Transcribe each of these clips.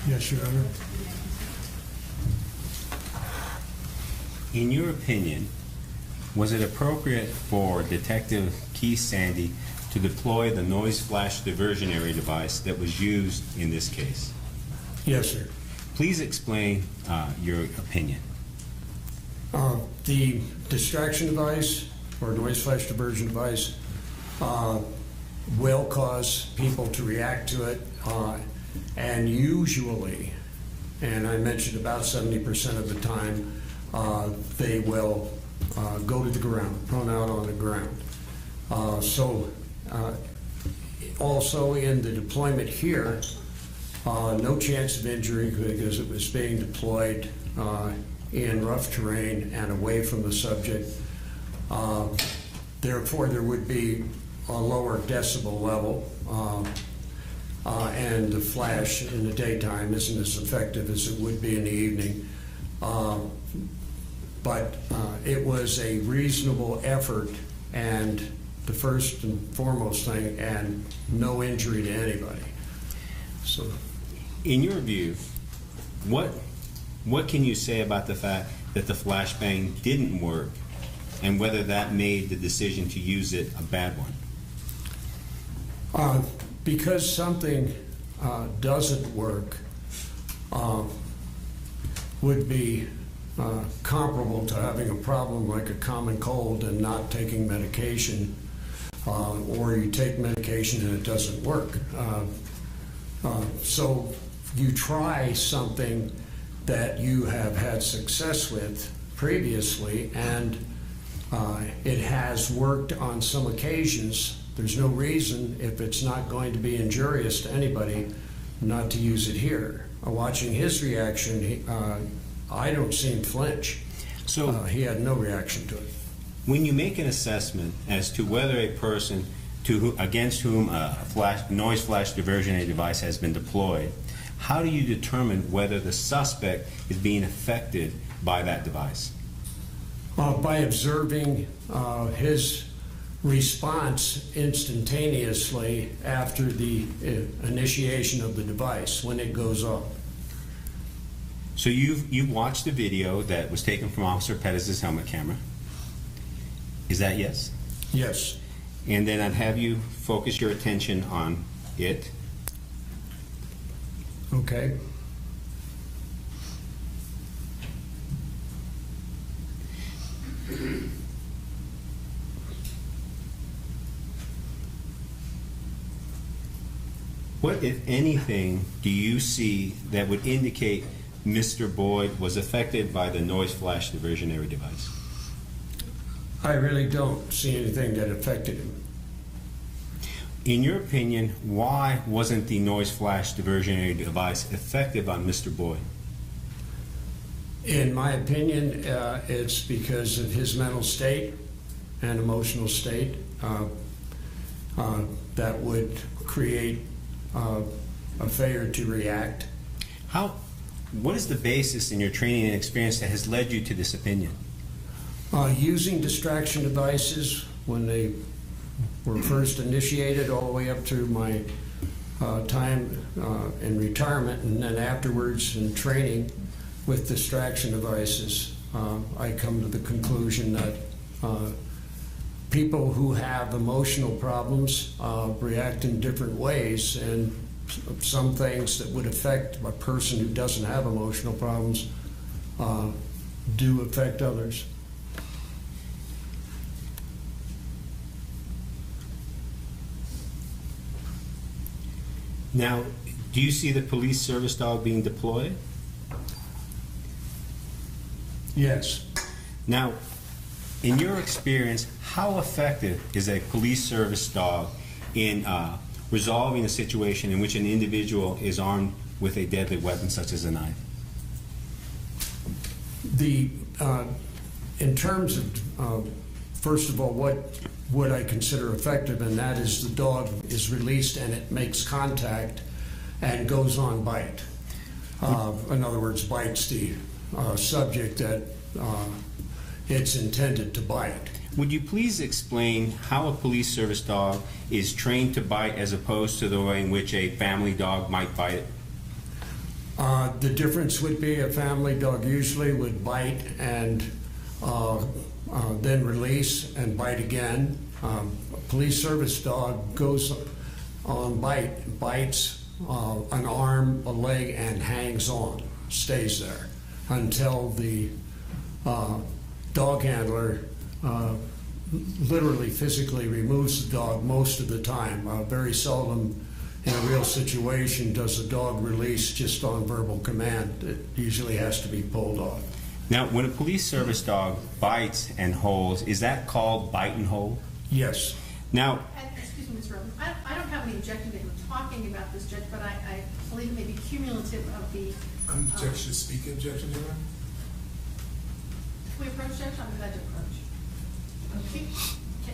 Yes, Your Honor. In your opinion, was it appropriate for Detective Keith Sandy to deploy the noise flash diversionary device that was used in this case? Yes, sir. Please explain your opinion. The distraction device or noise flash diversion device will cause people to react to it, and usually, and I mentioned about 70% of the time, they will go to the ground, prone out on the ground. Also in the deployment here, no chance of injury because it was being deployed in rough terrain and away from the subject. Therefore, there would be a lower decibel level, and the flash in the daytime isn't as effective as it would be in the evening. But it was a reasonable effort, and the first and foremost thing, and no injury to anybody. So, in your view, what can you say about the fact that the flashbang didn't work, and whether that made the decision to use it a bad one? Because something doesn't work would be comparable to having a problem like a common cold and not taking medication, or you take medication and it doesn't work. So you try something that you have had success with previously, and it has worked on some occasions. There's no reason, if it's not going to be injurious to anybody, not to use it here. Watching his reaction, I don't see him flinch. So he had no reaction to it. When you make an assessment as to whether a person against whom a noise flash diversionary device has been deployed, how do you determine whether the suspect is being affected by that device? By observing his response instantaneously after the initiation of the device, when it goes off. So you've watched the video that was taken from Officer Perez's helmet camera. Is that yes? Yes. And then I'd have you focus your attention on it. Okay. What, if anything, do you see that would indicate Mr. Boyd was affected by the noise flash diversionary device? I really don't see anything that affected him. In your opinion, why wasn't the noise flash diversionary device effective on Mr. Boyd? In my opinion, it's because of his mental state and emotional state that would create a failure to react. What is the basis in your training and experience that has led you to this opinion? Using distraction devices when they were first initiated, all the way up through my time in retirement, and then afterwards in training with distraction devices, I come to the conclusion that people who have emotional problems react in different ways, and some things that would affect a person who doesn't have emotional problems do affect others. Now, do you see the police service dog being deployed? Yes. Now, in your experience, how effective is a police service dog in resolving a situation in which an individual is armed with a deadly weapon such as a knife? In terms of, first of all, what would I consider effective, and that is the dog is released and it makes contact and goes on bite. In other words, bites the subject that it's intended to bite. Would you please explain how a police service dog is trained to bite as opposed to the way in which a family dog might bite it? The difference would be a family dog usually would bite and then release and bite again. A police service dog goes on bites an arm, a leg, and hangs on, stays there until the dog handler literally physically removes the dog most of the time. Very seldom in a real situation does a dog release just on verbal command. It usually has to be pulled off. Now, when a police service dog bites and holds, is that called bite and hold? Yes. Now, excuse me, Mr. Rosen, I don't have any objection that we're talking about this, Judge, but I believe it may be cumulative of the... Objection, speaking objection, Your Honor? If we approach, Judge, I'm glad to approach. Okay. Okay.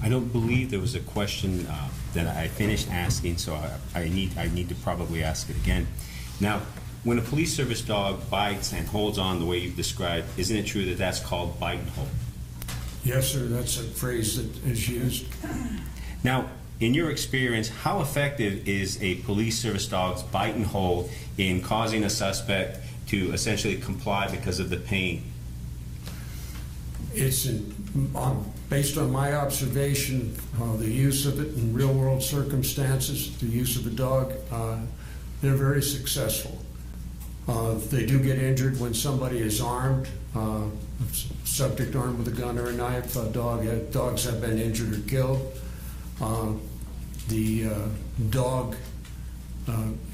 I don't believe there was a question that I finished asking, so I need to probably ask it again. Now, when a police service dog bites and holds on the way you've described, isn't it true that that's called bite and hold? Yes, sir. That's a phrase that is used. Now, in your experience, how effective is a police service dog's bite and hold in causing a suspect to essentially comply because of the pain? It's based on my observation, the use of it in real-world circumstances, the use of a dog, they're very successful. They do get injured when somebody is armed, subject armed with a gun or a knife. Dogs have been injured or killed. The dog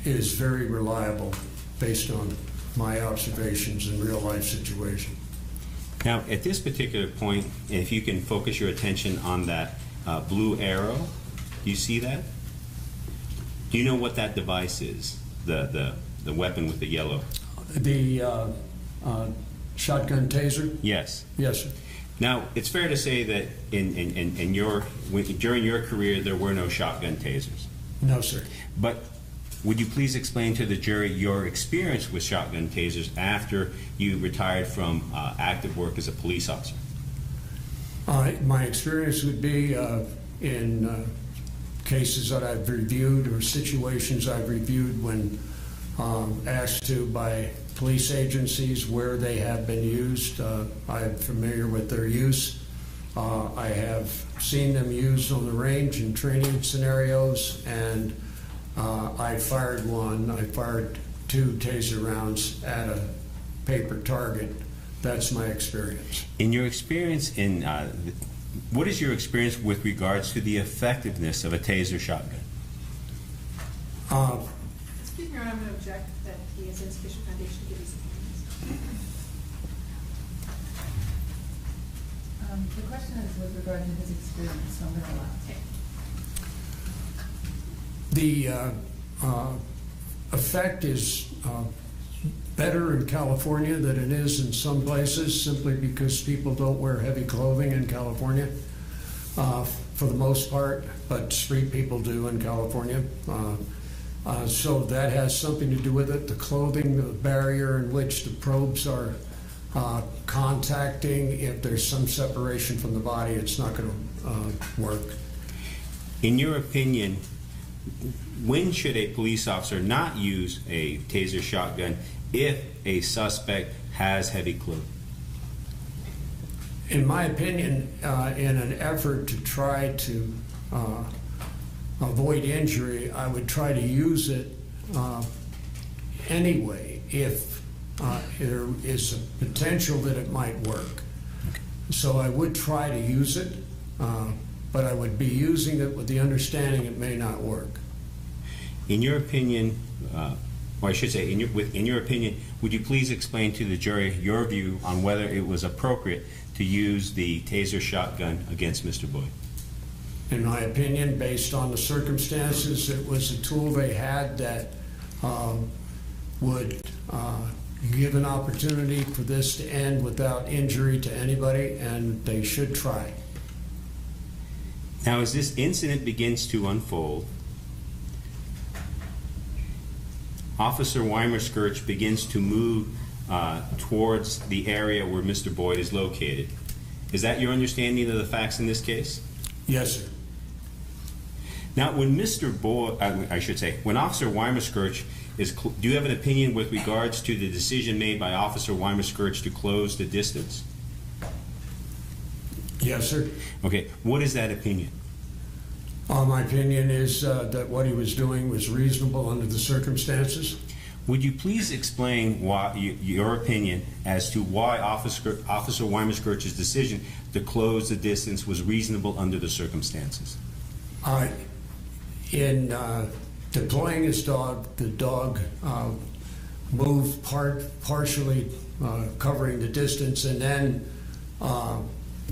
is very reliable based on my observations in real-life situations. Now, at this particular point, if you can focus your attention on that blue arrow, do you see that? Do you know what that device is, the weapon with the yellow? The shotgun taser? Yes. Yes, sir. Now, it's fair to say that during your career, there were no shotgun tasers. No, sir. But would you please explain to the jury your experience with shotgun tasers after you retired from active work as a police officer? My experience would be in cases that I've reviewed or situations I've reviewed when asked to by police agencies where they have been used. I'm familiar with their use. I have seen them used on the range in training scenarios, and I fired one. I fired 2 taser rounds at a paper target. That's my experience. In your experience, what is your experience with regards to the effectiveness of a taser shotgun? Excuse me, Your Honor, I'm going to object that he has insufficient foundation to give his opinions. The question is with regard to his experience, so I'm going to allow it. The effect is better in California than it is in some places, simply because people don't wear heavy clothing in California for the most part, but street people do in California. So that has something to do with it. The clothing, the barrier in which the probes are contacting, if there's some separation from the body, it's not going to work. In your opinion, when should a police officer not use a taser shotgun if a suspect has heavy clothing? In my opinion, in an effort to try to avoid injury, I would try to use it anyway if there is a potential that it might work. So I would try to use it, but I would be using it with the understanding it may not work. In your opinion, or I should say, in your opinion, would you please explain to the jury your view on whether it was appropriate to use the taser shotgun against Mr. Boyd? In my opinion, based on the circumstances, it was a tool they had that would give an opportunity for this to end without injury to anybody, and they should try. Now, as this incident begins to unfold, Officer Weimer-Skirch begins to move towards the area where Mr. Boyd is located. Is that your understanding of the facts in this case? Yes, sir. Now, when Mr. Boyd, when Officer Weimer-Skirch do you have an opinion with regards to the decision made by Officer Weimer-Skirch to close the distance? Yes, sir. Okay, what is that opinion? My opinion is that what he was doing was reasonable under the circumstances. Would you please explain why your opinion as to why Officer Weimer-Skirch's decision to close the distance was reasonable under the circumstances? In deploying his dog, the dog moved partially covering the distance, and then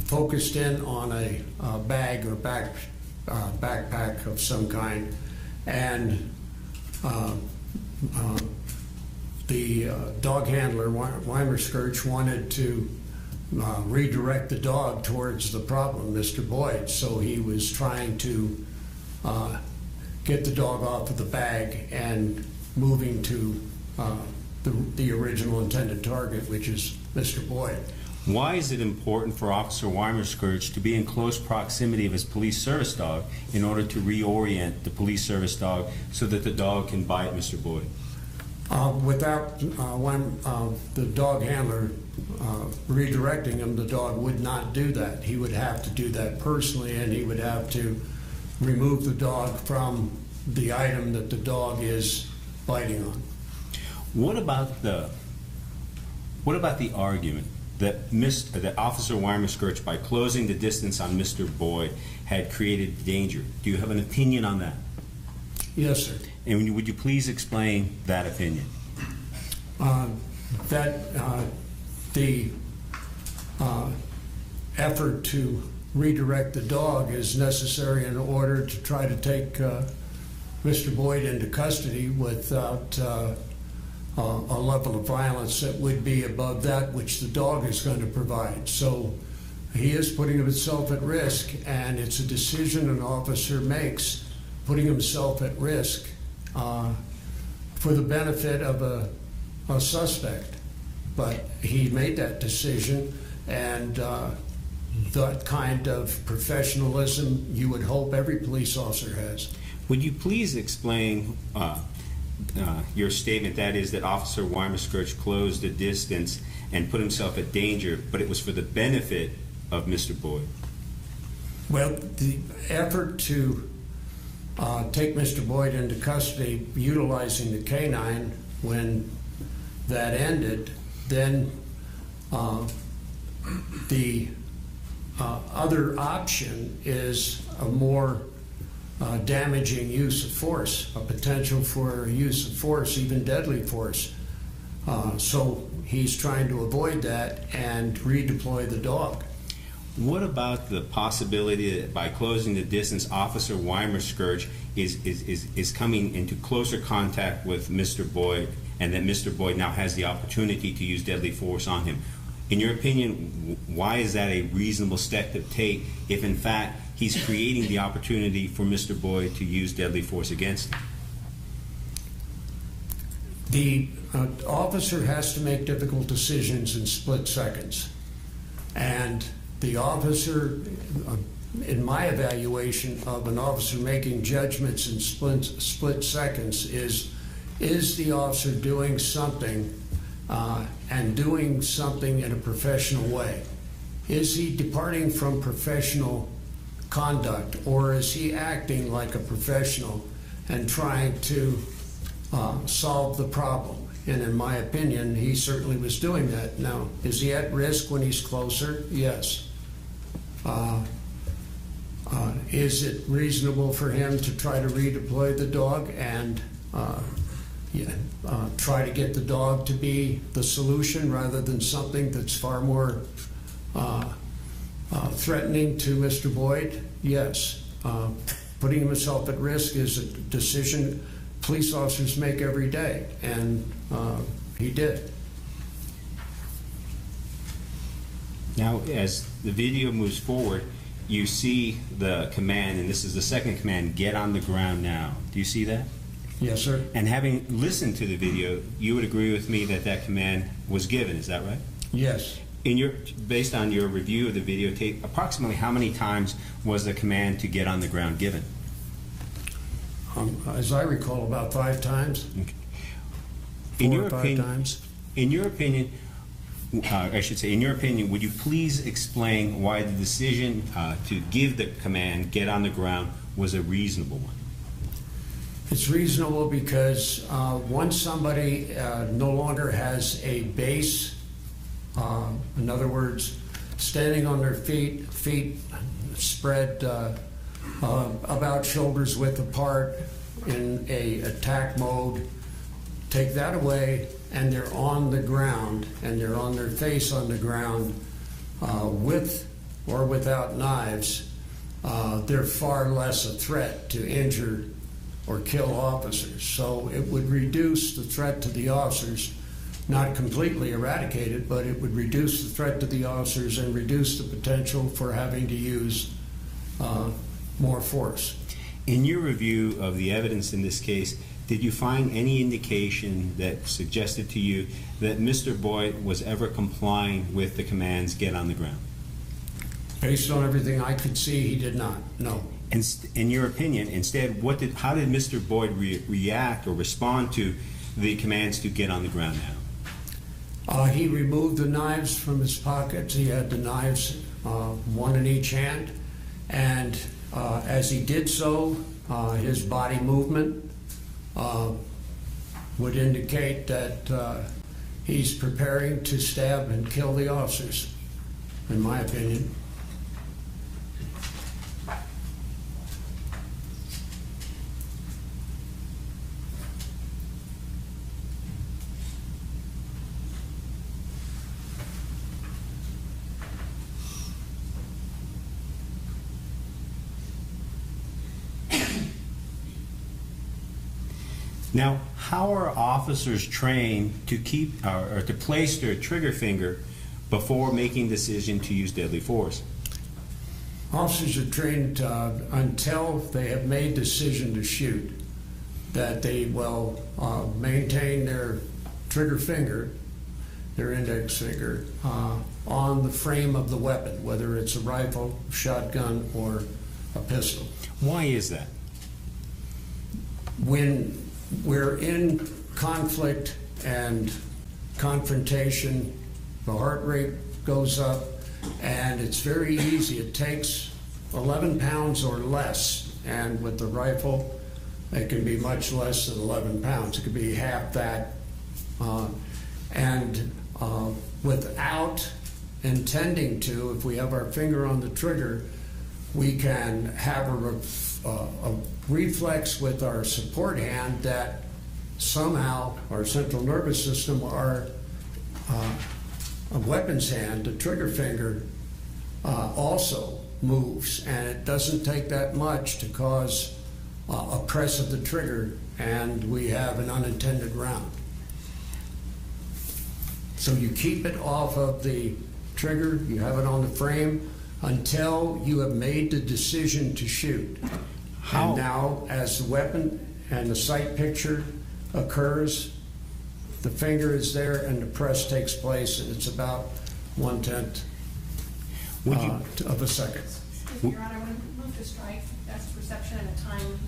focused in on a bag or backpack of some kind, and the dog handler, Weimer-Skirch, wanted to redirect the dog towards the problem, Mr. Boyd. So he was trying to get the dog off of the bag and moving to the original intended target, which is Mr. Boyd. Why is it important for Officer Weimer-Skirch to be in close proximity of his police service dog in order to reorient the police service dog so that the dog can bite Mr. Boyd? Without the dog handler redirecting him, the dog would not do that. He would have to do that personally, and he would have to remove the dog from the item that the dog is biting on. What about the argument that Officer Weimer-Skirch, by closing the distance on Mr. Boyd, had created danger? Do you have an opinion on that? Yes, sir. And would you please explain that opinion? The effort to redirect the dog is necessary in order to try to take Mr. Boyd into custody without a level of violence that would be above that which the dog is going to provide. So he is putting himself at risk, and it's a decision an officer makes, putting himself at risk for the benefit of a suspect. But he made that decision, and that kind of professionalism you would hope every police officer has. Would you please explain your statement, that is that Officer Weimer-Skirch closed the distance and put himself at danger, but it was for the benefit of Mr. Boyd? Well, the effort to take Mr. Boyd into custody utilizing the canine, when that ended, then the other option is a more damaging use of force, a potential for use of force, even deadly force. So he's trying to avoid that and redeploy the dog. What about the possibility that by closing the distance, Officer Weimer-Skirch is coming into closer contact with Mr. Boyd, and that Mr. Boyd now has the opportunity to use deadly force on him? In your opinion, why is that a reasonable step to take if, in fact, he's creating the opportunity for Mr. Boyd to use deadly force against him? The officer has to make difficult decisions in split seconds. And the officer, in my evaluation of an officer making judgments in split seconds, is the officer doing something and doing something in a professional way? is he departing from professional conduct, or is he acting like a professional and trying to solve the problem? And in my opinion, he certainly was doing that. Now, is he at risk when he's closer? Yes. Is it reasonable for him to try to redeploy the dog and try to get the dog to be the solution rather than something that's far more threatening to Mr. Boyd? Yes. Putting himself at risk is a decision police officers make every day, and he did. Now, as the video moves forward, you see the command, and this is the second command, get on the ground now. Do you see that? Yes, sir. And having listened to the video, you would agree with me that that command was given, is that right? Yes. Based on your review of the videotape, approximately how many times was the command to get on the ground given? As I recall, about 5 times. Okay. 4 or 5 times. In your opinion, would you please explain why the decision to give the command, get on the ground, was a reasonable one? It's reasonable because once somebody no longer has a base, in other words, standing on their feet spread about shoulders width apart in a attack mode, take that away, and they're on the ground, and they're on their face on the ground with or without knives, they're far less a threat to injure or kill officers. So it would reduce the threat to the officers, not completely eradicate it, but it would reduce the threat to the officers and reduce the potential for having to use more force. In your review of the evidence in this case, did you find any indication that suggested to you that Mr. Boyd was ever complying with the commands, get on the ground? Based on everything I could see, he did not, no. In your opinion, instead, how did Mr. Boyd react or respond to the commands to get on the ground now? He removed the knives from his pockets. He had the knives, one in each hand, and as he did so, his body movement would indicate that he's preparing to stab and kill the officers, in my opinion. Now, how are officers trained to keep or to place their trigger finger before making decision to use deadly force? Officers are trained until they have made decision to shoot, that they will maintain their trigger finger, their index finger, on the frame of the weapon, whether it's a rifle, shotgun, or a pistol. Why is that? When we're in conflict and confrontation, the heart rate goes up, and it's very easy. It takes 11 pounds or less, and with the rifle, it can be much less than 11 pounds. It could be half that. And without intending to, if we have our finger on the trigger, we can have a reflex with our support hand that somehow our central nervous system, our weapons hand, the trigger finger, also moves, and it doesn't take that much to cause a press of the trigger, and we have an unintended round. So you keep it off of the trigger, you have it on the frame, until you have made the decision to shoot. How? And now, as the weapon and the sight picture occurs, the finger is there and the press takes place, and it's about 1/10 of a second. Excuse me, Your Honor, when we move to strike, that's perception and a time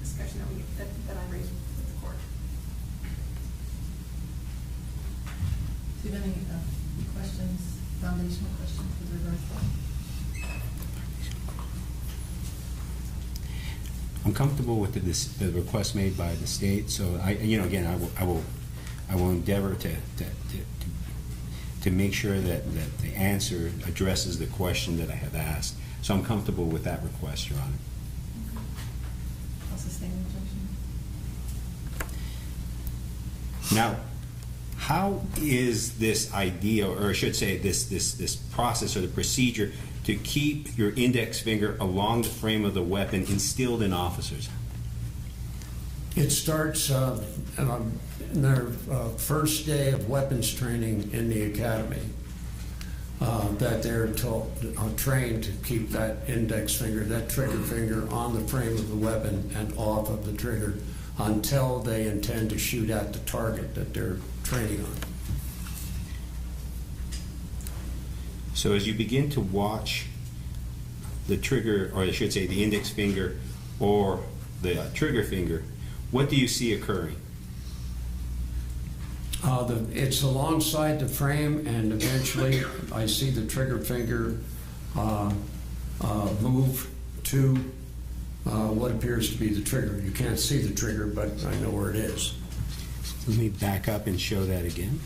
discussion that I raised with the court. Do you have any questions? foundational questions with regards to that? I'm comfortable with the request made by the state, so again, I will endeavor to make sure that the answer addresses the question that I have asked. So I'm comfortable with that request, Your Honor. I'll sustain the objection. Now, how is this idea, or I should say this process or the procedure to keep your index finger along the frame of the weapon instilled in officers? It starts in their first day of weapons training in the academy, that they're trained to keep that index finger, that trigger finger, on the frame of the weapon and off of the trigger until they intend to shoot at the target that they're training on. So as you begin to watch the trigger, or I should say the index finger or the trigger finger, what do you see occurring? It's alongside the frame, and eventually I see the trigger finger move to what appears to be the trigger. You can't see the trigger, but I know where it is. Let me back up and show that again.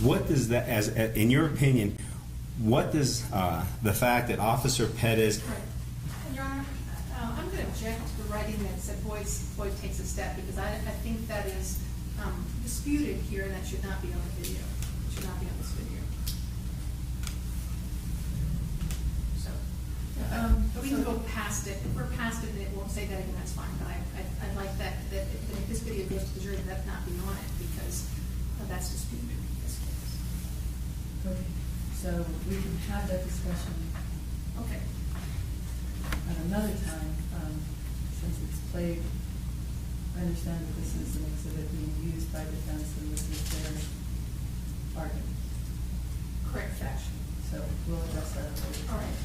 What does that, in your opinion, what does the fact that Officer Perez... Right. Your Honor, I'm going to object to the writing that said Boyd takes a step, because I think that is disputed here, and that should not be on the video. It should not be on this video. So, but we can go past it. If we're past it and it won't say that again, that's fine. But I'd like that if this video goes to the jury, that not be on it, because that's disputed in this case. Okay, so we can have that discussion Okay. at another time, since it's played. I understand that this is an exhibit being used by defense, and this is their argument. Correct fashion. So we'll address that later. All right.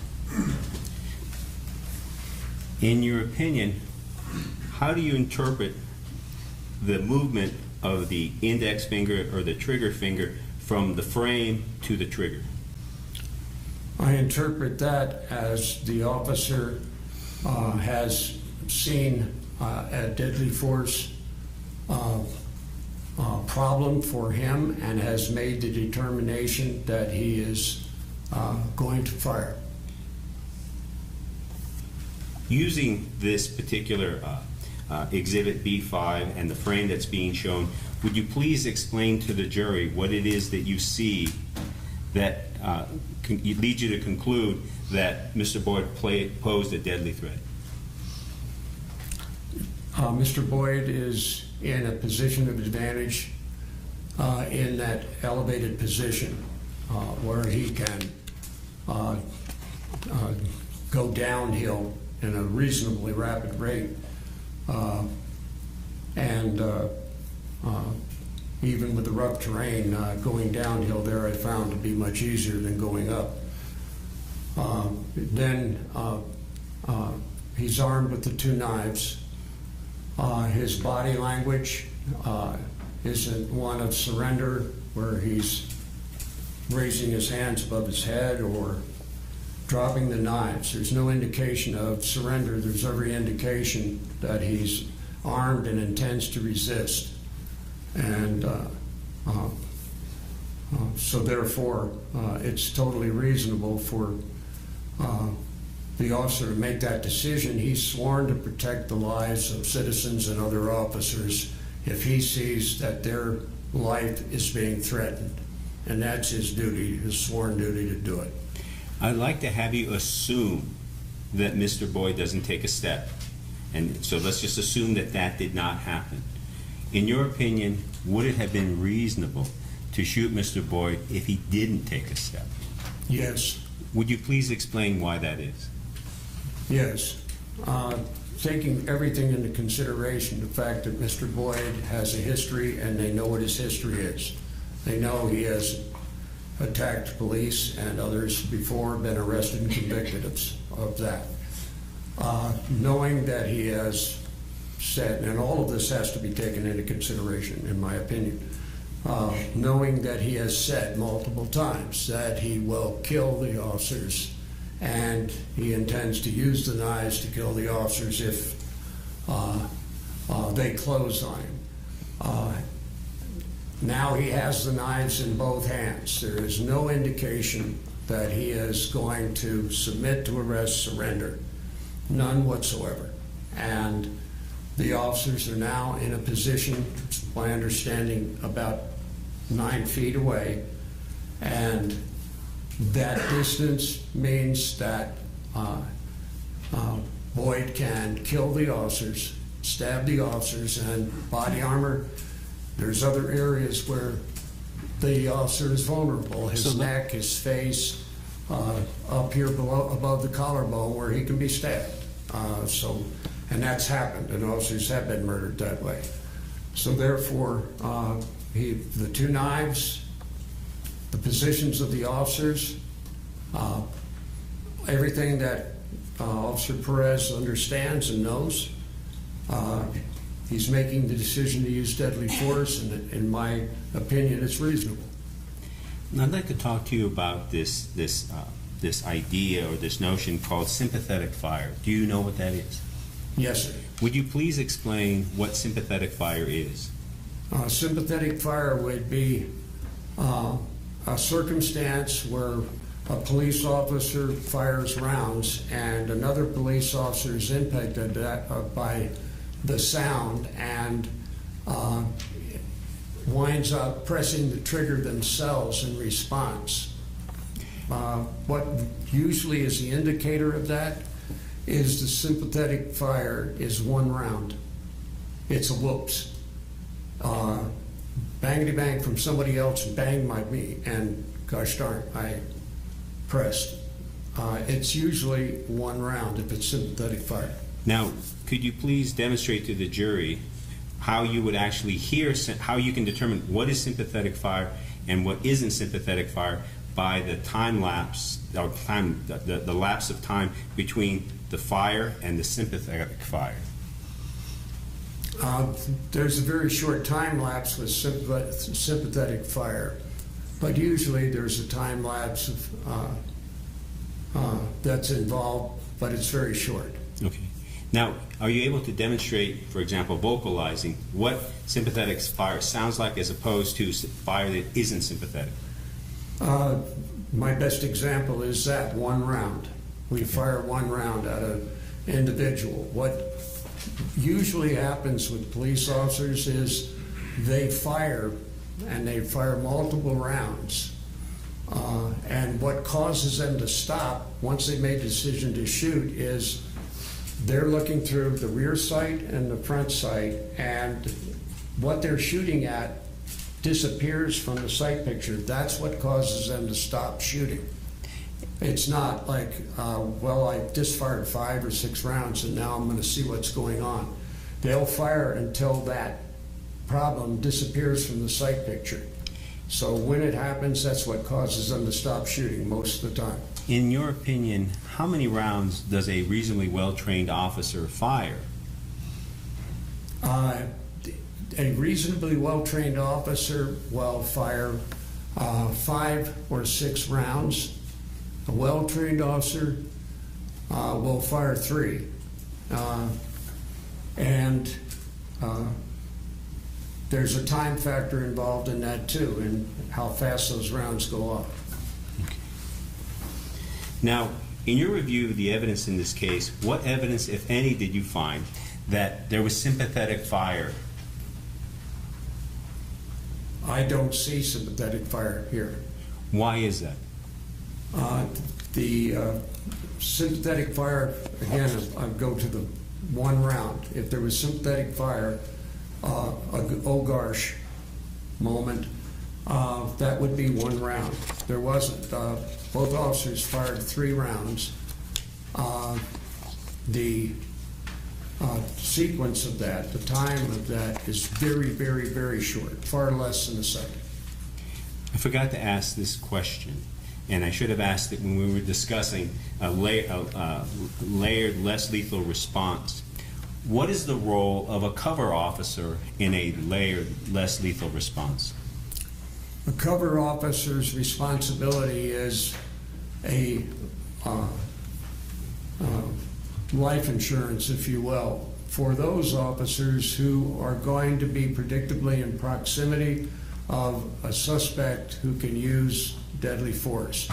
In your opinion, how do you interpret the movement of the index finger or the trigger finger from the frame to the trigger? I interpret that as the officer has seen a deadly force problem for him and has made the determination that he is going to fire. Using this particular Exhibit B5 and the frame that's being shown, would you please explain to the jury what it is that you see that leads you to conclude that Mr. Boyd posed a deadly threat? Mr. Boyd is in a position of advantage in that elevated position where he can go downhill in a reasonably rapid rate, and even with the rough terrain, going downhill there I found to be much easier than going up. Then he's armed with the two knives. His body language isn't one of surrender, where he's raising his hands above his head or dropping the knives. There's no indication of surrender. There's every indication that he's armed and intends to resist. And so therefore, it's totally reasonable for the officer to make that decision. He's sworn to protect the lives of citizens and other officers if he sees that their life is being threatened. And that's his duty, his sworn duty to do it. I'd like to have you assume that Mr. Boyd doesn't take a step. And so let's just assume that that did not happen. In your opinion, would it have been reasonable to shoot Mr. Boyd if he didn't take a step? Yes. Would you please explain why that is? Yes. Taking everything into consideration, the fact that Mr. Boyd has a history and they know what his history is. They know he has attacked police and others before, been arrested and convicted of that. Knowing that he has said, and all of this has to be taken into consideration, in my opinion, knowing that he has said multiple times that he will kill the officers and he intends to use the knives to kill the officers if they close on him. Now he has the knives in both hands. There is no indication that he is going to submit to arrest, surrender. None whatsoever. And the officers are now in a position, my understanding, about 9 feet away, and that distance means that Boyd can kill the officers, stab the officers, and body armor. There's other areas where the officer is vulnerable. His neck, his face, up here below, above the collarbone, where he can be stabbed. And that's happened, and officers have been murdered that way. So therefore, the 2 knives, the positions of the officers, everything that Officer Perez understands and knows, he's making the decision to use deadly force, and in my opinion, it's reasonable. Now, I'd like to talk to you about this idea or this notion called sympathetic fire. Do you know what that is? Yes, sir. Would you please explain what sympathetic fire is? Sympathetic fire would be a circumstance where a police officer fires rounds and another police officer is impacted by the sound and winds up pressing the trigger themselves in response. What usually is the indicator of that is the sympathetic fire is 1 round. It's a whoops. Bangity bang from somebody else banged me, and gosh darn, I pressed. It's usually 1 round if it's sympathetic fire. Now, could you please demonstrate to the jury how you would actually how you can determine what is sympathetic fire and what isn't sympathetic fire by the time lapse, or the lapse of time between the fire and the sympathetic fire? There's a very short time lapse with sympathetic fire, but usually there's a time lapse that's involved, but it's very short. Okay. Now, are you able to demonstrate, for example, vocalizing what sympathetic fire sounds like as opposed to fire that isn't sympathetic? My best example is that 1 round. We fire 1 round at an individual. What usually happens with police officers is they fire, and they fire multiple rounds. And what causes them to stop once they made the decision to shoot is they're looking through the rear sight and the front sight, and what they're shooting at disappears from the sight picture. That's what causes them to stop shooting. It's not like, well, I just fired 5 or 6 rounds and now I'm going to see what's going on. They'll fire until that problem disappears from the sight picture. So when it happens, that's what causes them to stop shooting most of the time. In your opinion, how many rounds does a reasonably well-trained officer fire? A reasonably well-trained officer will fire 5 or 6 rounds. A well-trained officer will fire 3. And there's a time factor involved in that too, and how fast those rounds go off. Okay. Now, in your review of the evidence in this case, what evidence, if any, did you find that there was sympathetic fire? I don't see sympathetic fire here. Why is that? The sympathetic fire, again, I go to the 1 round. If there was sympathetic fire, oh gosh moment, that would be 1 round. There wasn't. Both officers fired 3 rounds. The sequence of that, the time of that is very, very, very short, far less than a second. forgot to ask this question, and I should have asked it when we were discussing a layered, less lethal response. What is the role of a cover officer in a layered, less lethal response? A cover officer's responsibility is a life insurance, if you will, for those officers who are going to be predictably in proximity of a suspect who can use deadly force.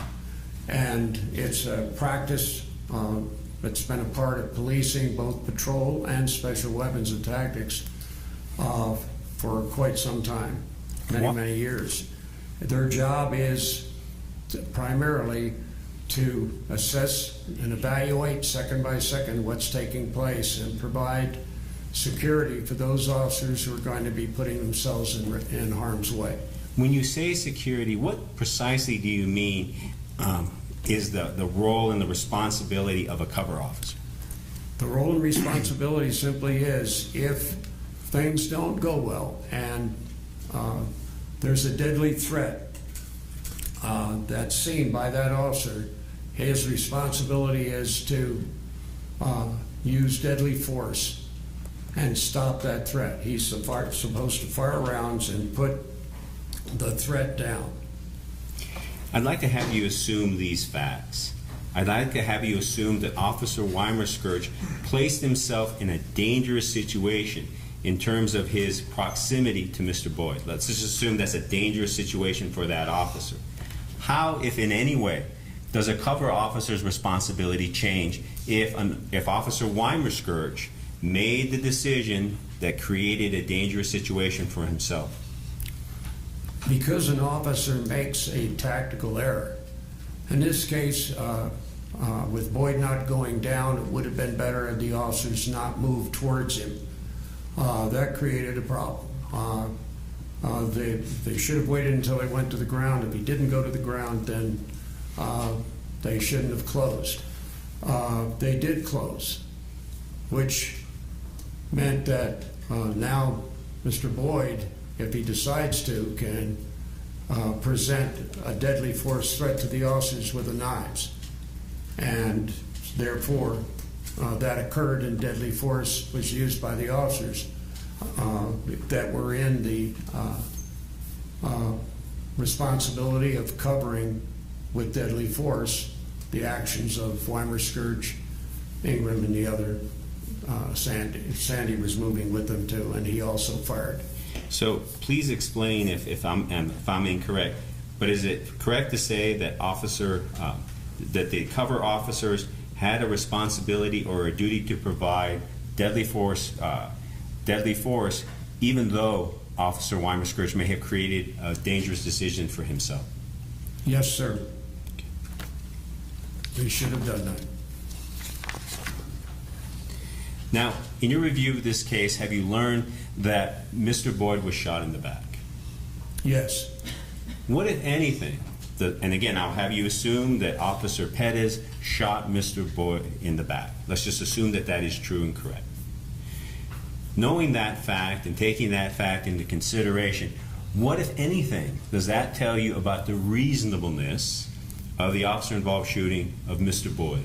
And it's a practice that's been a part of policing, both patrol and special weapons and tactics, for quite some time, many years. Their job is primarily to assess and evaluate second by second what's taking place and provide security for those officers who are going to be putting themselves in harm's way. When you say security, what precisely do you mean is the role and the responsibility of a cover officer? The role and responsibility simply is, if things don't go well and there's a deadly threat that's seen by that officer, his responsibility is to use deadly force and stop that threat. He's supposed to fire rounds and put the threat down. I'd like to have you assume these facts. I'd like to have you assume that Officer Weimer-Scourge placed himself in a dangerous situation in terms of his proximity to Mr. Boyd. Let's just assume that's a dangerous situation for that officer. How, if in any way, does a cover officer's responsibility change if Officer Weimer-Scourge made the decision that created a dangerous situation for himself? Because an officer makes a tactical error. In this case, with Boyd not going down, it would have been better had the officers not moved towards him. That created a problem. They should have waited until they went to the ground. If he didn't go to the ground, then they shouldn't have closed. They did close, which meant that now Mr. Boyd, if he decides to, can present a deadly force threat to the officers with the knives. And therefore, that occurred, and deadly force was used by the officers that were in the responsibility of covering with deadly force the actions of Weimer-Scourge, Ingram, and the other. Sandy was moving with them too, and he also fired. So please explain if I'm incorrect, but is it correct to say that that the cover officers had a responsibility or a duty to provide deadly force, even though Officer Weimer-Scourge may have created a dangerous decision for himself? Yes, sir. They should have done that. Now, in your review of this case, have you learned that Mr. Boyd was shot in the back? Yes. What, if anything, and again, I'll have you assume that Officer Perez shot Mr. Boyd in the back. Let's just assume that that is true and correct. Knowing that fact and taking that fact into consideration, what, if anything, does that tell you about the reasonableness of the officer-involved shooting of Mr. Boyd?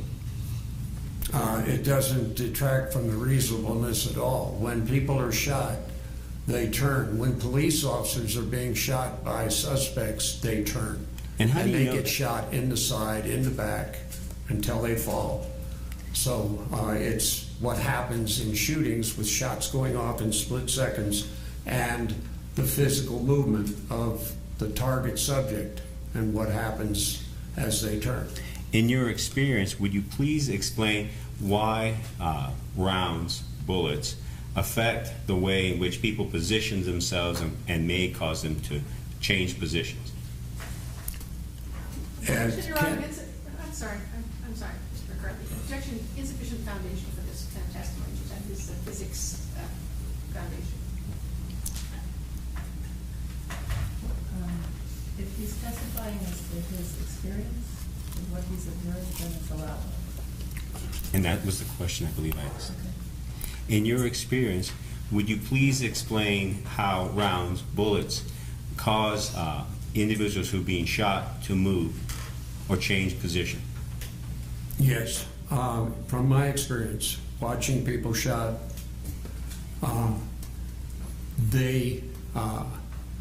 It doesn't detract from the reasonableness at all. When people are shot, they turn. When police officers are being shot by suspects, they turn. And how do you they know get that? shot in the side, in the back, until they fall. So it's what happens in shootings with shots going off in split seconds and the physical movement of the target subject and what happens as they turn. In your experience, would you please explain why rounds, bullets, affect the way in which people position themselves and may cause them to change positions? Your Honor, I'm sorry, Mr. McCarthy. Objection, insufficient foundation for this kind of testimony, that is the physics foundation. If he's testifying as to his experience and what he's observed, then it's allowed. And that was the question I believe I asked. Okay. In your experience, would you please explain how rounds, bullets, cause individuals who are being shot to move or change position? Yes, from my experience, watching people shot, they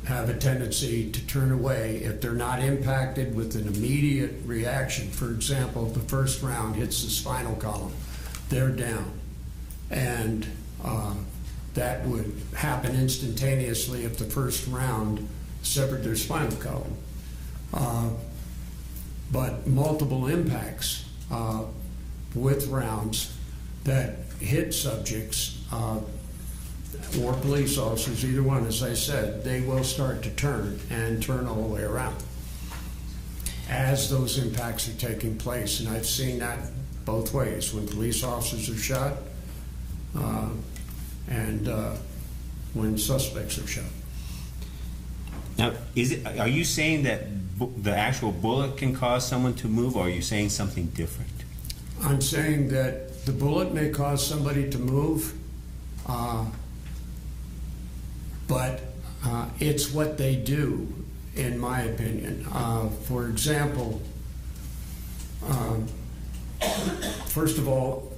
have a tendency to turn away if they're not impacted with an immediate reaction. For example, if the first round hits the spinal column, they're down. And that would happen instantaneously if the first round severed their spinal column. But multiple impacts with rounds that hit subjects or police officers, either one, as I said, they will start to turn and turn all the way around as those impacts are taking place. And I've seen that both ways, when police officers are shot and when suspects are shot. Now, are you saying that the actual bullet can cause someone to move, or are you saying something different? I'm saying that the bullet may cause somebody to move, but it's what they do, in my opinion. For example, first of all,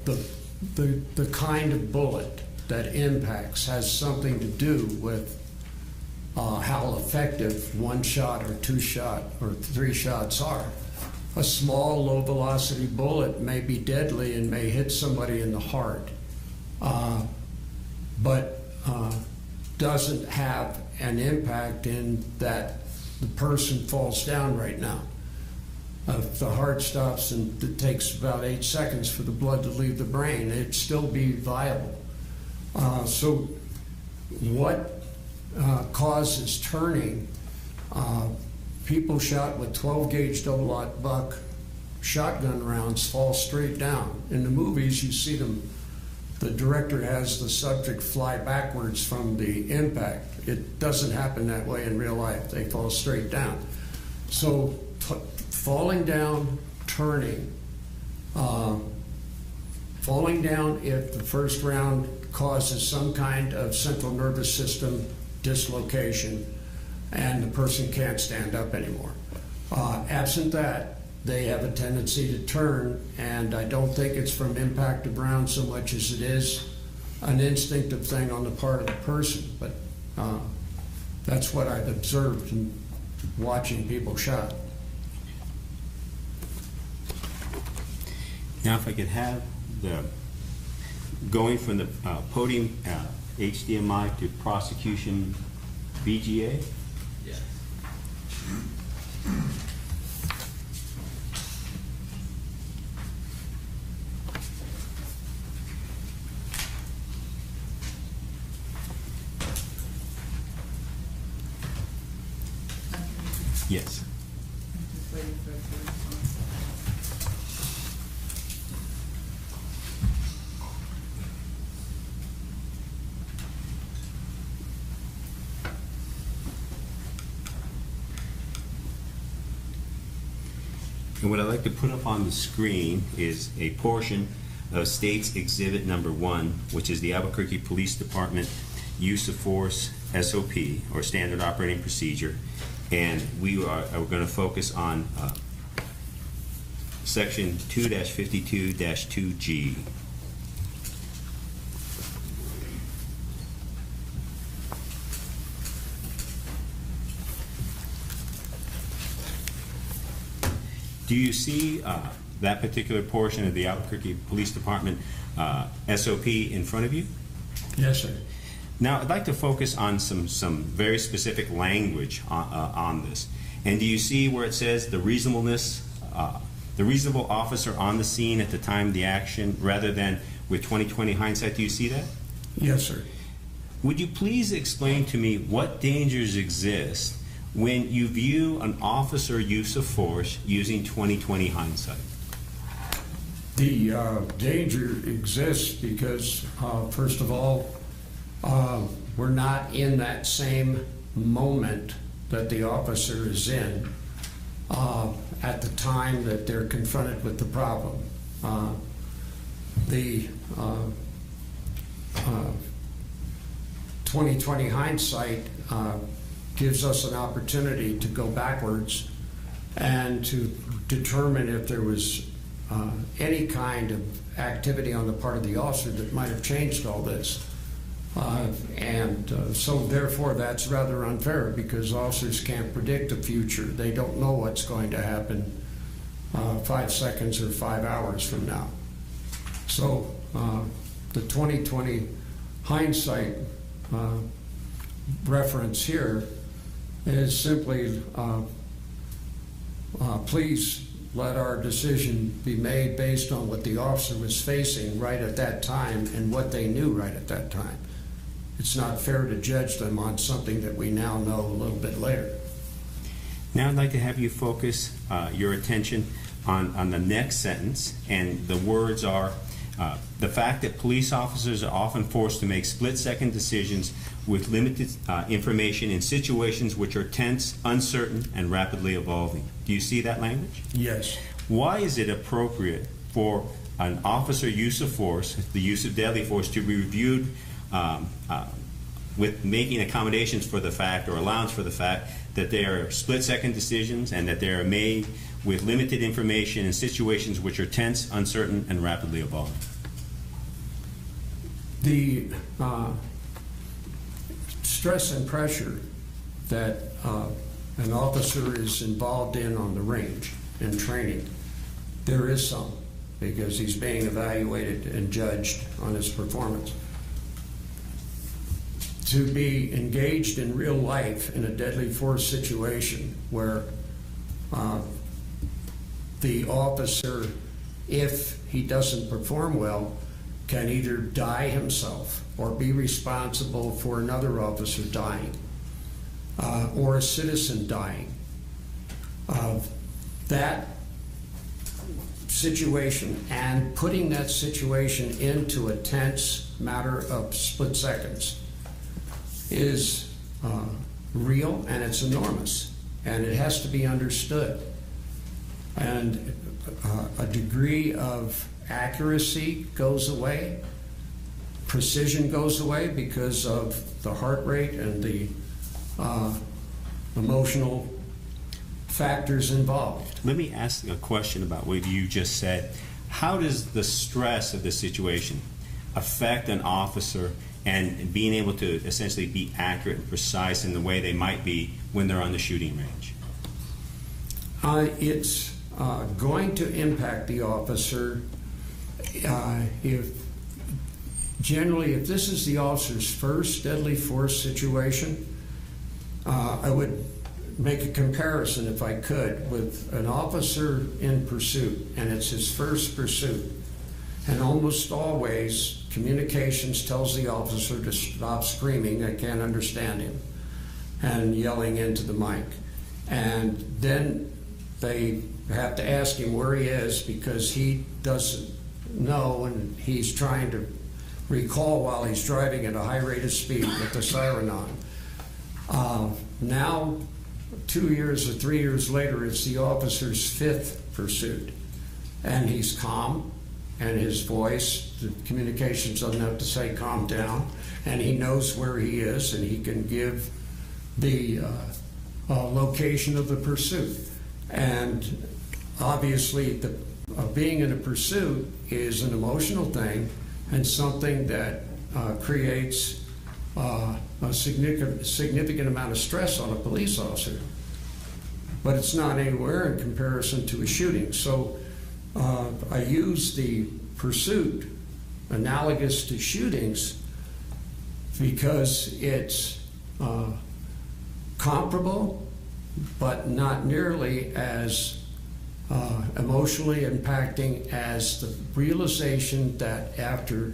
the kind of bullet that impacts has something to do with how effective one shot or two shot or three shots are. A small, low-velocity bullet may be deadly and may hit somebody in the heart, but doesn't have an impact in that the person falls down right now. If the heart stops and it takes about 8 seconds for the blood to leave the brain, it'd still be viable. So what causes turning? People shot with 12-gauge double-aught buck shotgun rounds fall straight down. In the movies, you see them. The director has the subject fly backwards from the impact. It doesn't happen that way in real life. They fall straight down. So falling down, turning, falling down if the first round causes some kind of central nervous system dislocation and the person can't stand up anymore. Absent that, they have a tendency to turn, and I don't think it's from impact of round so much as it is an instinctive thing on the part of the person. But that's what I've observed in watching people shot. Now, if I could have the going from the podium HDMI to prosecution VGA. Yes. Yes. I'm just waiting for it to respond. And what I'd like to put up on the screen is a portion of State's Exhibit Number 1, which is the Albuquerque Police Department Use of Force SOP, or Standard Operating Procedure. And we are going to focus on Section 2-52-2G. Do you see that particular portion of the Albuquerque Police Department SOP in front of you? Yes, sir. Now, I'd like to focus on some very specific language on this. And do you see where it says the reasonableness, the reasonable officer on the scene at the time of the action, rather than with 20/20 hindsight? Do you see that? Yes, sir. Would you please explain to me what dangers exist when you view an officer use of force using 20/20 hindsight? The danger exists because, first of all, we're not in that same moment that the officer is in at the time that they're confronted with the problem. The 20/20 hindsight gives us an opportunity to go backwards and to determine if there was any kind of activity on the part of the officer that might have changed all this. So therefore that's rather unfair, because officers can't predict the future. They don't know what's going to happen 5 seconds or 5 hours from now. So the 2020 hindsight reference here is simply please let our decision be made based on what the officer was facing right at that time and what they knew right at that time. It's not fair to judge them on something that we now know a little bit later. Now I'd like to have you focus your attention on the next sentence, and the words are, the fact that police officers are often forced to make split-second decisions with limited information in situations which are tense, uncertain, and rapidly evolving. Do you see that language? Yes. Why is it appropriate for an officer use of force, the use of deadly force, to be reviewed with making accommodations for the fact, or allowance for the fact, that they are split-second decisions and that they are made with limited information in situations which are tense, uncertain, and rapidly evolving? The stress and pressure that an officer is involved in on the range in training, there is some, because he's being evaluated and judged on his performance. To be engaged in real life in a deadly force situation where the officer, if he doesn't perform well, can either die himself or be responsible for another officer dying or a citizen dying. That situation, and putting that situation into a tense matter of split seconds, is real, and it's enormous, and it has to be understood. And a degree of accuracy goes away, precision goes away because of the heart rate and the emotional factors involved. Let me ask a question about what you just said. How does the stress of the situation affect an officer and being able to essentially be accurate and precise in the way they might be when they're on the shooting range? It's going to impact the officer if this is the officer's first deadly force situation. I would make a comparison, if I could, with an officer in pursuit, and it's his first pursuit. And almost always, communications tells the officer to stop screaming, "I can't understand him," and yelling into the mic. And then they have to ask him where he is, because he doesn't know, and he's trying to recall while he's driving at a high rate of speed with the siren on. Now, 2 years or 3 years later, it's the officer's fifth pursuit, and he's calm, and his voice, the communications doesn't have to say calm down, and he knows where he is, and he can give the location of the pursuit. And obviously being in a pursuit is an emotional thing, and something that creates a significant amount of stress on a police officer. But it's not anywhere in comparison to a shooting. So I use the pursuit analogous to shootings because it's comparable, but not nearly as emotionally impacting as the realization that after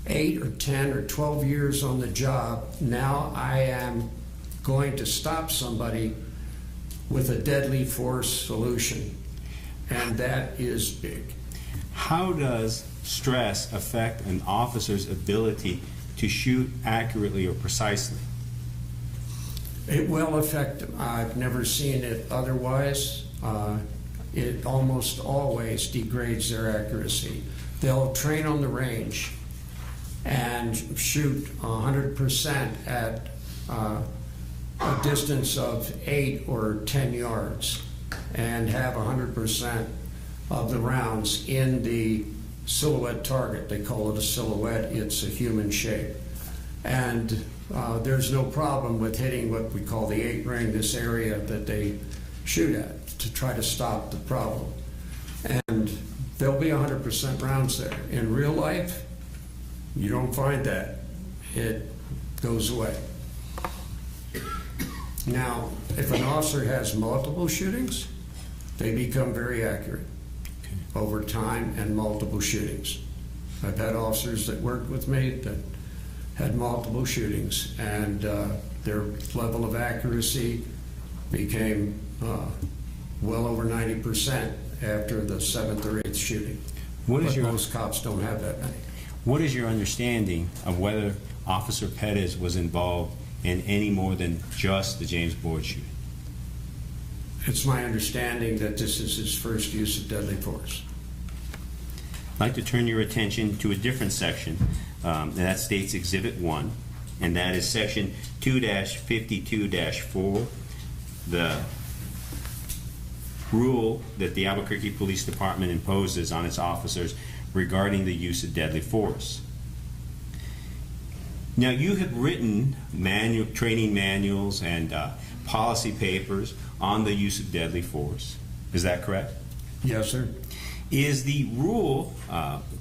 8 or 10 or 12 years on the job, now I am going to stop somebody with a deadly force solution. And that is big. How does stress affect an officer's ability to shoot accurately or precisely? It will affect them. I've never seen it otherwise. It almost always degrades their accuracy. They'll train on the range and shoot 100% at a distance of 8 or 10 yards and have 100% of the rounds in the silhouette target. They call it a silhouette. It's a human shape. And there's no problem with hitting what we call the 8 ring, this area that they shoot at, to try to stop the problem. And there'll be 100% rounds there. In real life, you don't find that. It goes away. Now, if an officer has multiple shootings, they become very accurate over time and multiple shootings. I've had officers that worked with me that had multiple shootings, and their level of accuracy became well over 90% after the 7th or 8th shooting. But most cops don't have that many. What is your understanding of whether Officer Perez was involved in any more than just the James Boyd shooting? It's my understanding that this is his first use of deadly force. I'd like to turn your attention to a different section, and that states Exhibit 1, and that is Section 2-52-4, the rule that the Albuquerque Police Department imposes on its officers regarding the use of deadly force. Now, you have written training manuals and policy papers on the use of deadly force. Is that correct? Yes, sir. Is the rule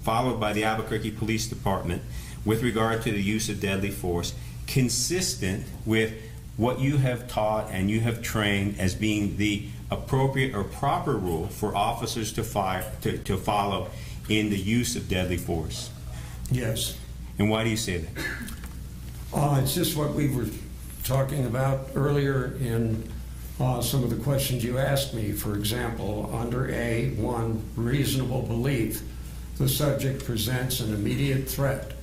followed by the Albuquerque Police Department with regard to the use of deadly force consistent with what you have taught and you have trained as being the appropriate or proper rule for officers to follow in the use of deadly force? Yes. And why do you say that? It's just what we were talking about earlier in some of the questions you asked me. For example, under A1, reasonable belief, the subject presents an immediate threat.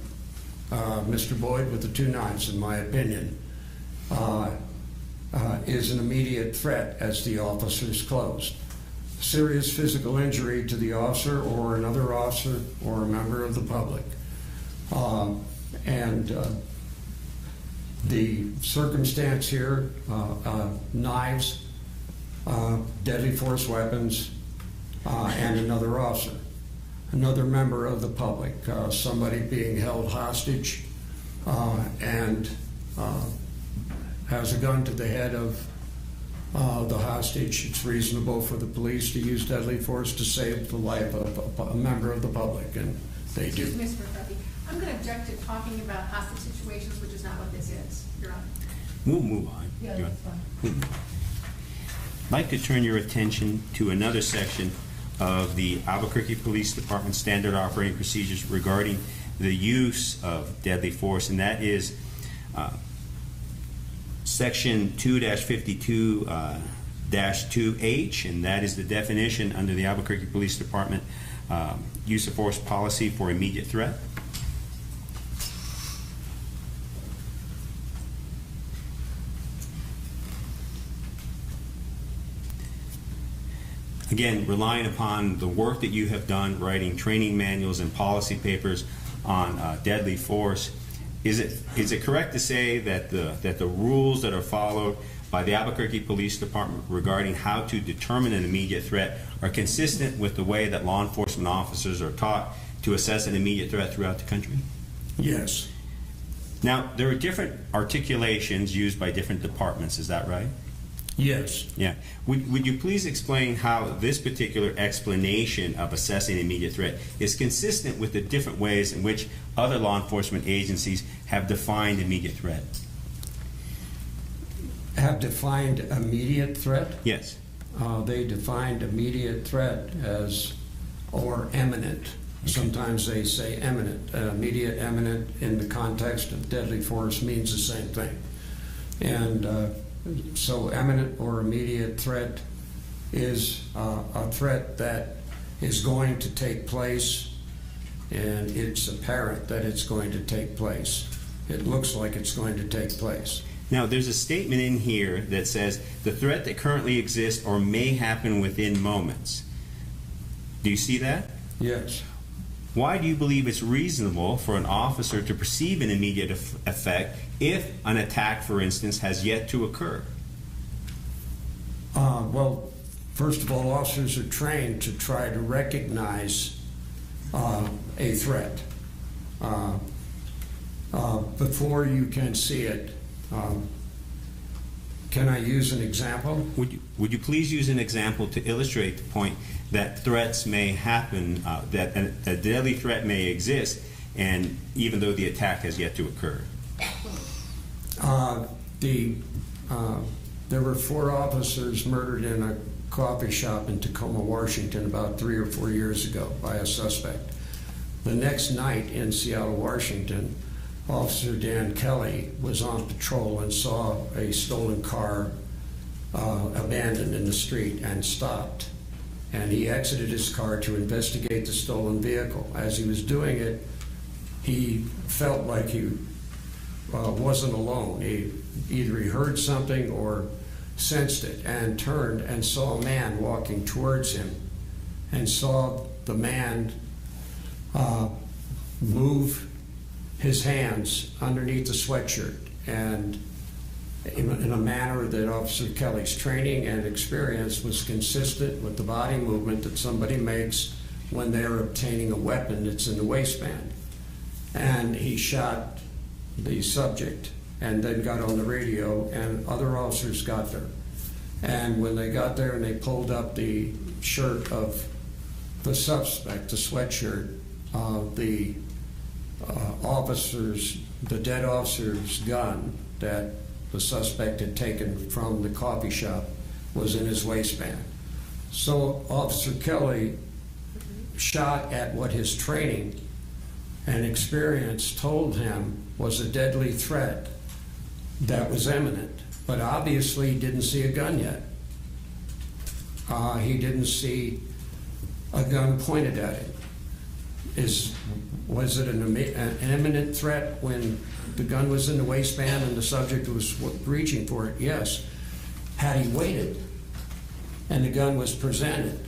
Mr. Boyd with the 2 knives, in my opinion, is an immediate threat as the officer's closed. Serious physical injury to the officer or another officer or a member of the public. The circumstance here, knives, deadly force weapons, and another officer. Another member of the public, somebody being held hostage and has a gun to the head of the hostage. It's reasonable for the police to use deadly force to save the life of a member of the public, and they do. Excuse me, Mr. McCarthy. I'm going to object to talking about hostage situations, which is not what this is, Your Honor. We'll move on. Yeah, that's fine. I'd like to turn your attention to another section of the Albuquerque Police Department Standard Operating Procedures regarding the use of deadly force, and that is Section 2-52-2H, and that is the definition under the Albuquerque Police Department use of force policy for immediate threat. Again, relying upon the work that you have done writing training manuals and policy papers on deadly force, is it correct to say that the rules that are followed by the Albuquerque Police Department regarding how to determine an immediate threat are consistent with the way that law enforcement officers are taught to assess an immediate threat throughout the country? Yes. Now, there are different articulations used by different departments, is that right? Yes. Yeah. Would you please explain how this particular explanation of assessing immediate threat is consistent with the different ways in which other law enforcement agencies have defined immediate threat? Have defined immediate threat? Yes. They defined immediate threat as, or imminent. Okay. Sometimes they say imminent. Immediate, imminent in the context of deadly force means the same thing. And so imminent or immediate threat is a threat that is going to take place, and it's apparent that it's going to take place. It looks like it's going to take place. Now, there's a statement in here that says the threat that currently exists or may happen within moments. Do you see that? Yes. Why do you believe it's reasonable for an officer to perceive an immediate effect if an attack, for instance, has yet to occur? Well, first of all, officers are trained to try to recognize a threat before you can see it. Can I use an example? Would you please use an example to illustrate the point that threats may happen, that a deadly threat may exist, and even though the attack has yet to occur? There were 4 officers murdered in a coffee shop in Tacoma, Washington, about 3 or 4 years ago by a suspect. The next night in Seattle, Washington, Officer Dan Kelly was on patrol and saw a stolen car abandoned in the street and stopped. And he exited his car to investigate the stolen vehicle. As he was doing it, he felt like he wasn't alone. Either he heard something or sensed it, and turned and saw a man walking towards him, and saw the man move his hands underneath the sweatshirt, and in a manner that Officer Kelly's training and experience was consistent with the body movement that somebody makes when they're obtaining a weapon that's in the waistband. And he shot the subject and then got on the radio, and other officers got there. And when they got there and they pulled up the shirt of the suspect, the sweatshirt, the dead officer's gun that the suspect had taken from the coffee shop was in his waistband. So Officer Kelly shot at what his training and experience told him was a deadly threat that was imminent, but obviously he didn't see a gun yet. He didn't see a gun pointed at him. Was it an imminent threat when the gun was in the waistband and the subject was reaching for it? Yes. Had he waited and the gun was presented,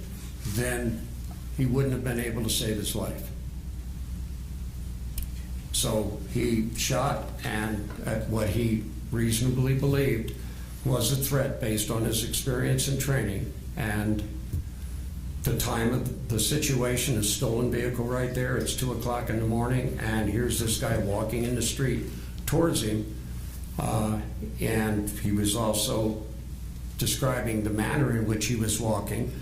then he wouldn't have been able to save his life. So he shot at what he reasonably believed was a threat based on his experience and training, and the time of the situation, a stolen vehicle right there, it's 2 o'clock in the morning, and here's this guy walking in the street towards him, and he was also describing the manner in which he was walking,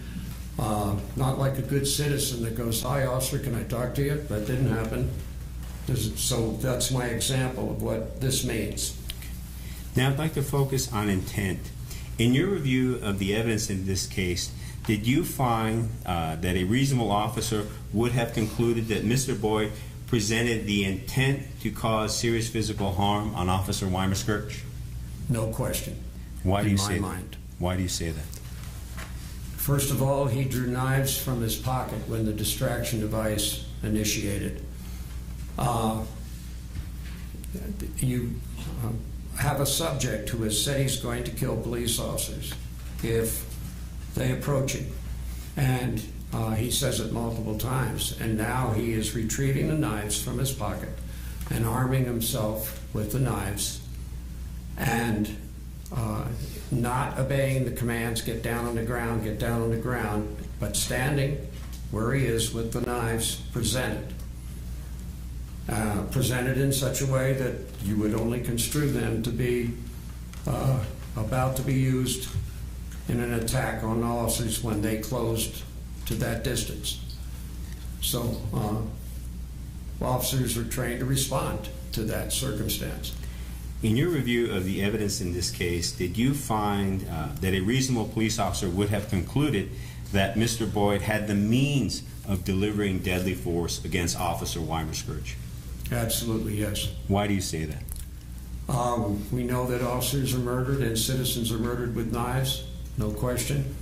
not like a good citizen that goes, "Hi, officer, can I talk to you?" That didn't happen. So that's my example of what this means. Now I'd like to focus on intent. In your review of the evidence in this case, did you find that a reasonable officer would have concluded that Mr. Boyd presented the intent to cause serious physical harm on Officer Weimerskirch? No question. Why do you say in my that? mind. Why do you say that? First of all, he drew knives from his pocket when the distraction device initiated. You have a subject who has said he's going to kill police officers if they approach him, and he says it multiple times, and now he is retrieving the knives from his pocket and arming himself with the knives and not obeying the commands, get down on the ground, get down on the ground, but standing where he is with the knives presented in such a way that you would only construe them to be about to be used in an attack on officers when they closed to that distance. So officers are trained to respond to that circumstance. In your review of the evidence in this case, did you find that a reasonable police officer would have concluded that Mr. Boyd had the means of delivering deadly force against Officer Weimerskirch? Absolutely, yes. Why do you say that? We know that officers are murdered and citizens are murdered with knives, no question.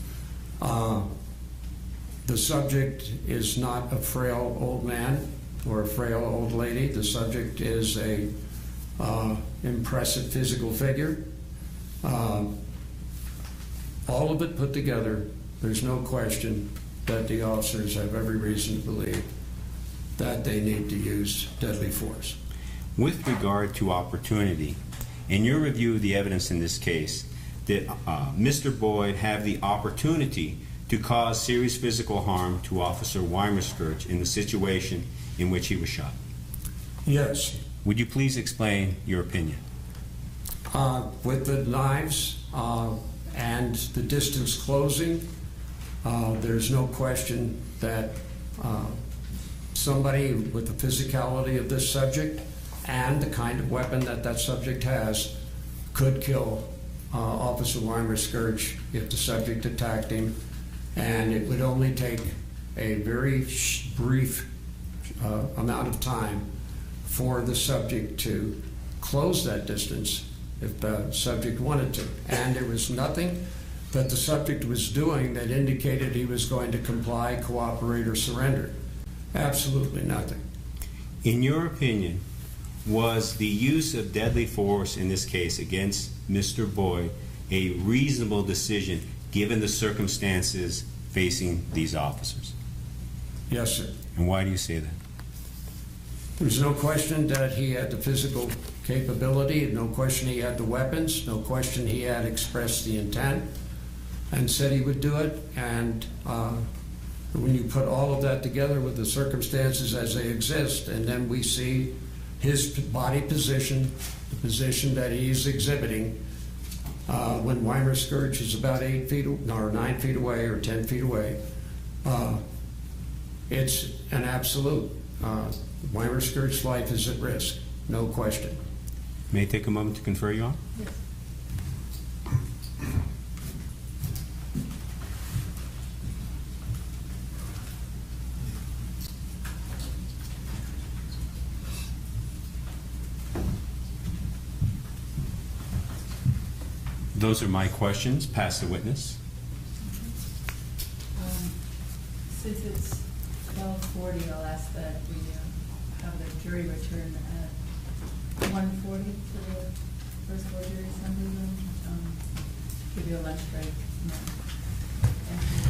The subject is not a frail old man or a frail old lady. The subject is a impressive physical figure. All of it put together, there's no question that the officers have every reason to believe that they need to use deadly force. With regard to opportunity, in your review of the evidence in this case, did Mr. Boyd have the opportunity to cause serious physical harm to Officer Weimerskirch in the situation in which he was shot? Yes. Would you please explain your opinion? With the knives and the distance closing, there's no question that somebody with the physicality of this subject and the kind of weapon that that subject has could kill Officer Weimerskirch if the subject attacked him, and it would only take a very brief amount of time for the subject to close that distance if the subject wanted to. And there was nothing that the subject was doing that indicated he was going to comply, cooperate, or surrender. Absolutely nothing. In your opinion, was the use of deadly force in this case against Mr. Boyd a reasonable decision given the circumstances facing these officers? Yes, sir. And why do you say that? There's no question that he had the physical capability, no question he had the weapons, no question he had expressed the intent and said he would do it. And when you put all of that together with the circumstances as they exist, and then we see his body position, the position that he's exhibiting, when Weimerskirch is about 8 feet or 9 feet away or 10 feet away, it's an absolute. Weimerskirch's life is at risk, no question. May I take a moment to confer you on? Yes. Those are my questions. Pass the witness. Since it's 12:40, I'll ask that we have the jury return at 1:40 to the first floor jury assembly room. Give you a lunch break. Thank you.